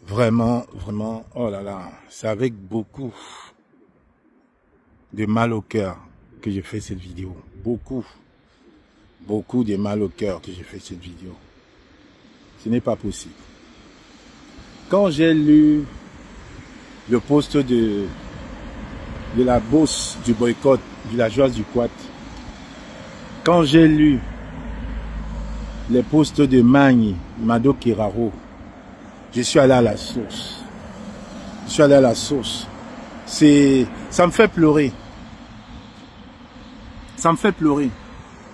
Vraiment, vraiment, oh là là, c'est avec beaucoup de mal au cœur que j'ai fait cette vidéo. Beaucoup de mal au cœur que j'ai fait cette vidéo. Ce n'est pas possible. Quand j'ai lu le post de la bosse du boycott villageoise du Quat, quand j'ai lu les posts de Magni, Mado Kiraro, je suis allé à la source. Je suis allé à la source. Ça me fait pleurer. Ça me fait pleurer.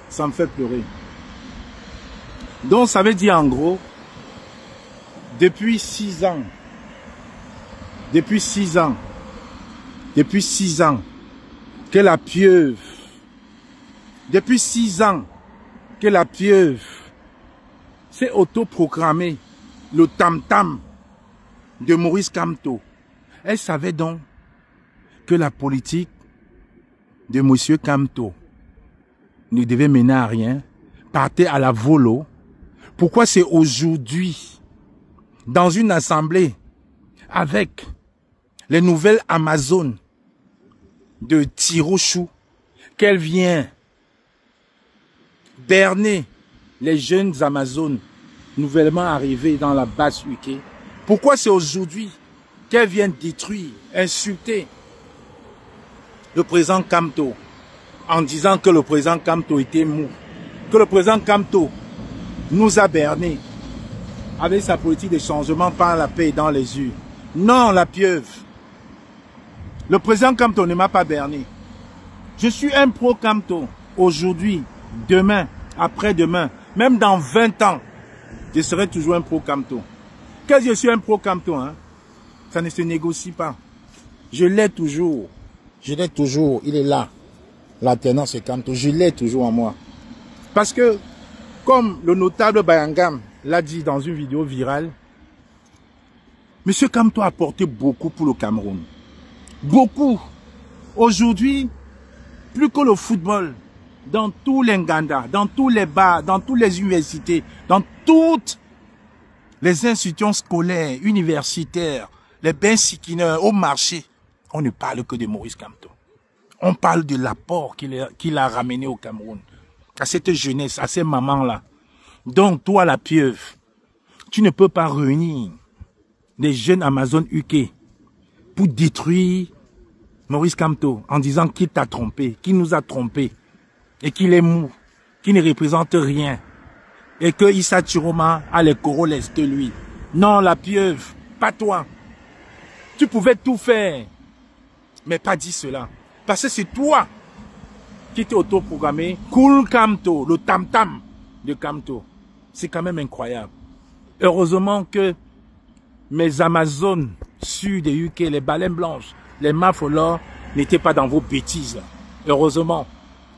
Ça me fait pleurer. Donc ça veut dire en gros, depuis 6 ans, que la pieuvre, depuis 6 ans, que la pieuvre s'est autoproclamée le tam-tam de Maurice Kamto. Elle savait donc que la politique de M. Kamto ne devait mener à rien, partait à la volo. Pourquoi c'est aujourd'hui, dans une assemblée, avec les nouvelles Amazones de Tirochou, qu'elle vient berner les jeunes Amazones nouvellement arrivés dans la base UK? Pourquoi c'est aujourd'hui qu'elle vient détruire, insulter le président Kamto en disant que le président Kamto était mou, que le président Kamto nous a bernés avec sa politique de changement par la paix dans les yeux? Non, la pieuvre. Le président Kamto ne m'a pas berné. Je suis un pro Kamto aujourd'hui, demain, après-demain, même dans 20 ans, je serai toujours un pro Kamto. Que je suis un pro Kamto, hein? Ça ne se négocie pas. Je l'ai toujours. Je l'ai toujours. Il est là. L'alternance Kamto. Je l'ai toujours en moi. Parce que, comme le notable Bayangam l'a dit dans une vidéo virale, M. Kamto a apporté beaucoup pour le Cameroun. Beaucoup. Aujourd'hui, plus que le football, dans tous les Nganda, dans tous les bars, dans toutes les universités, dans toutes les institutions scolaires, universitaires, les bains sikineurs, au marché, on ne parle que de Maurice Kamto. On parle de l'apport qu'il a ramené au Cameroun, à cette jeunesse, à ces mamans-là. Donc, toi, la pieuvre, tu ne peux pas réunir les jeunes Amazones UK pour détruire Maurice Kamto en disant qu'il t'a trompé, qu'il nous a trompés, et qu'il est mou, qu'il ne représente rien, et que Issa Chiroma a les corolles que lui. Non, la pieuvre, pas toi. Tu pouvais tout faire, mais pas dire cela. Parce que c'est toi qui t'es autoprogrammé Cool Kamto, le tam-tam de Kamto. C'est quand même incroyable. Heureusement que mes Amazones sud des UK, les baleines blanches, les mafolors n'étaient pas dans vos bêtises. Là. Heureusement.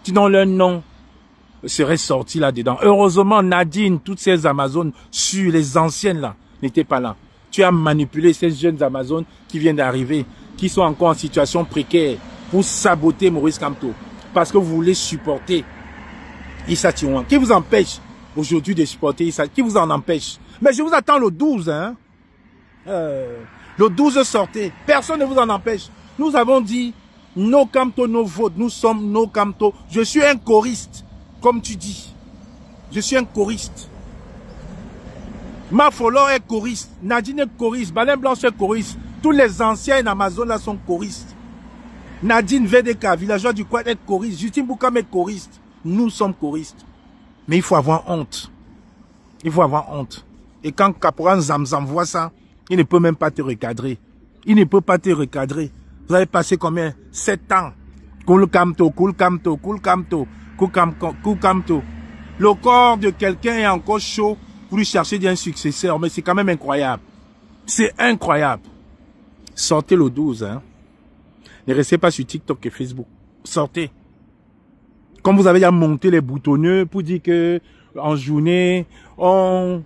Sinon leur nom serait sorti là-dedans. Heureusement, Nadine, toutes ces Amazones sud, les anciennes là, n'étaient pas là. Tu as manipulé ces jeunes Amazones qui viennent d'arriver, qui sont encore en situation précaire pour saboter Maurice Kamto. Parce que vous voulez supporter Issa Chiroma. Qui vous empêche aujourd'hui de supporter Issa? Qui vous en empêche? Mais je vous attends le 12, hein. Le 12 sortez. Personne ne vous en empêche. Nous avons dit no Kamto, no vote. Nous sommes no Kamto. Je suis un choriste, comme tu dis. Je suis un choriste. Mafolor est choriste. Nadine est choriste. Baleine Blanche est choriste. Tous les anciens Amazones là sont choristes. Nadine VDK, villageois du Quad, est choriste. Justine Boukam est choriste. Nous sommes choristes. Mais il faut avoir honte. Il faut avoir honte. Et quand Caporal Zamzam voit ça, il ne peut même pas te recadrer. Il ne peut pas te recadrer. Vous avez passé combien? 7 ans. Cool Kamto, cool Kamto, cool Kamto, cool Kamto. Le corps de quelqu'un est encore chaud pour lui chercher un successeur. Mais c'est quand même incroyable. C'est incroyable. Sortez le 12, hein. Ne restez pas sur TikTok et Facebook. Sortez. Comme vous avez déjà monté les boutonneux pour dire que en journée, on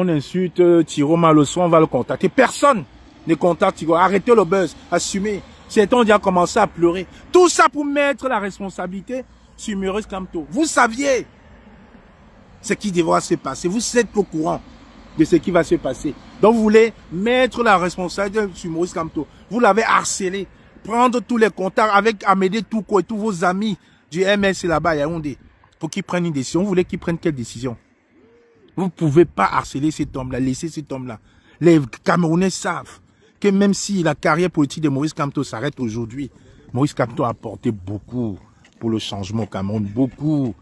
insulte Chiroma, le soir, on va le contacter. Personne ne contacte Chiroma. Arrêtez le buzz. Assumez. Certains ont déjà commencé à pleurer. Tout ça pour mettre la responsabilité sur Maurice Kamto. Vous saviez ce qui devra se passer. Vous êtes au courant. de ce qui va se passer. Donc vous voulez mettre la responsabilité sur Maurice Kamto. Vous l'avez harcelé. Prendre tous les contacts avec Amédée Touko et tous vos amis du MS là-bas à Yaoundé pour qu'ils prennent une décision. Vous voulez qu'ils prennent quelle décision? Vous ne pouvez pas harceler cet homme-là, laisser cet homme-là. Les Camerounais savent que même si la carrière politique de Maurice Kamto s'arrête aujourd'hui, Maurice Kamto a apporté beaucoup pour le changement au Cameroun, beaucoup.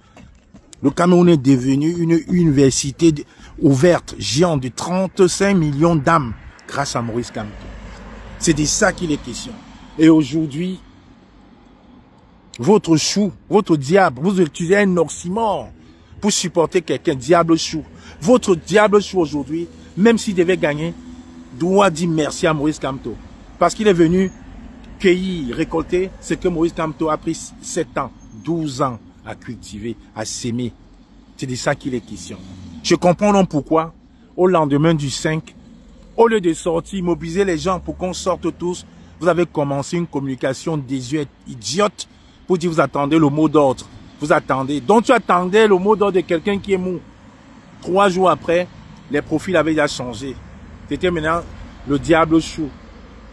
Le Cameroun est devenu une université ouverte, géante, de 35 millions d'âmes grâce à Maurice Kamto. C'est de ça qu'il est question. Et aujourd'hui, votre chou, votre diable, vous utilisez un oxymore pour supporter quelqu'un, diable chou. Votre diable chou aujourd'hui, même s'il devait gagner, doit dire merci à Maurice Kamto. Parce qu'il est venu cueillir, récolter ce que Maurice Kamto a pris 7 ans, 12 ans à cultiver, à s'aimer. C'est de ça qu'il est question. Je comprends donc pourquoi, au lendemain du 5, au lieu de sortir, mobiliser les gens pour qu'on sorte tous, vous avez commencé une communication désuète, idiote, pour dire vous attendez le mot d'ordre. Vous attendez. Donc tu attendais le mot d'ordre de quelqu'un qui est mou. 3 jours après, les profils avaient déjà changé. C'était maintenant le diable chou.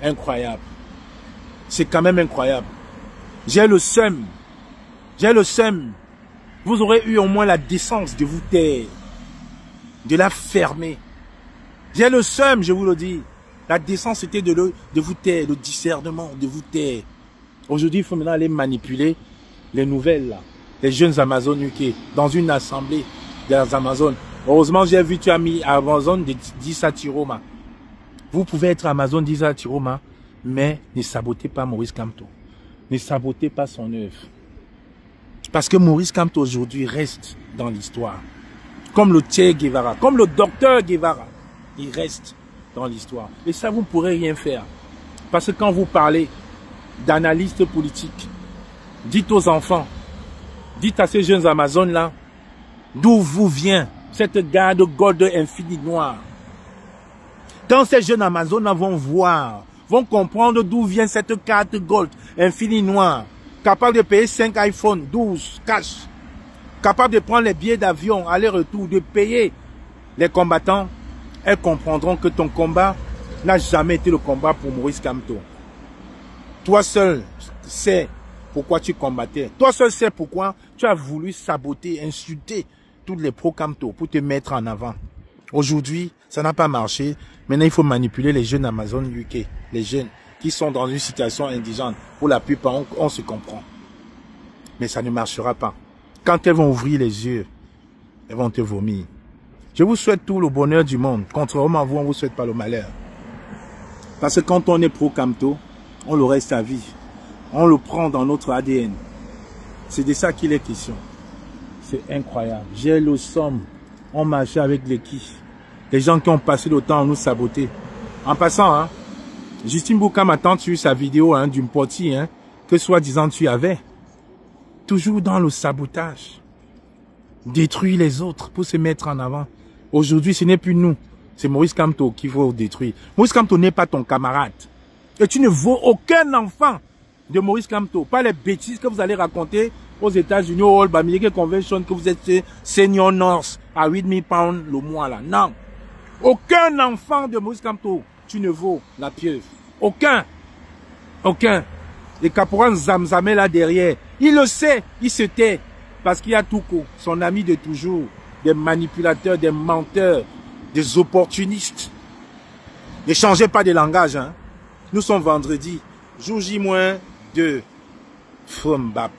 Incroyable. C'est quand même incroyable. J'ai le seum. J'ai le seum. Vous aurez eu au moins la décence de vous taire. De la fermer. J'ai le seum, je vous le dis. La décence, c'était de vous taire, le discernement, de vous taire. Aujourd'hui, il faut maintenant aller manipuler les nouvelles, là. Les jeunes Amazones UK, dans une assemblée des Amazones. Heureusement, j'ai vu, tu as mis Amazon de Dissa Tiroma. Vous pouvez être Amazon Dissa Tiroma, mais ne sabotez pas Maurice Kamto. Ne sabotez pas son œuvre. Parce que Maurice Kamto aujourd'hui reste dans l'histoire. Comme le Che Guevara, comme le docteur Guevara. Il reste dans l'histoire. Et ça, vous ne pourrez rien faire. Parce que quand vous parlez d'analystes politiques, dites aux enfants, dites à ces jeunes Amazones-là, d'où vous vient cette garde gold infinie noire. Quand ces jeunes Amazones vont voir, vont comprendre d'où vient cette carte gold infinie noire, capable de payer 5 iPhone 12 cash, capable de prendre les billets d'avion, aller-retour, de payer les combattants, elles comprendront que ton combat n'a jamais été le combat pour Maurice Kamto. Toi seul sais pourquoi tu combattais. Toi seul sais pourquoi tu as voulu saboter, insulter tous les pro-Kamto pour te mettre en avant. Aujourd'hui, ça n'a pas marché. Maintenant, il faut manipuler les jeunes Amazon UK. Les jeunes qui sont dans une situation indigente. Pour la plupart, on se comprend. Mais ça ne marchera pas. Quand elles vont ouvrir les yeux, elles vont te vomir. Je vous souhaite tout le bonheur du monde. Contrairement à vous, on ne vous souhaite pas le malheur. Parce que quand on est pro-Kamto, on le reste à vie. On le prend dans notre ADN. C'est de ça qu'il est question. C'est incroyable. J'ai le somme. On marchait avec les qui. Les gens qui ont passé le temps à nous saboter. En passant, hein, Justine Bouka m'a entendu sa vidéo hein, d'une potie hein, que soi-disant tu avais. Toujours dans le sabotage. Détruire les autres pour se mettre en avant. Aujourd'hui, ce n'est plus nous. C'est Maurice Kamto qu'il faut détruire. Maurice Kamto n'est pas ton camarade. Et tu ne vaux aucun enfant de Maurice Kamto. Pas les bêtises que vous allez raconter aux États-Unis, au All Bamileke Convention, que vous êtes senior nurse à 8000 pounds le mois là. Non. Aucun enfant de Maurice Kamto, tu ne vaux la pieuvre. Aucun. Aucun. Les caporans Zamzamé là derrière, il le sait, il se tait. Parce qu'il y a Touko, son ami de toujours, des manipulateurs, des menteurs, des opportunistes. Ne changez pas de langage, hein. Nous sommes vendredi, jour J-2, Fombap.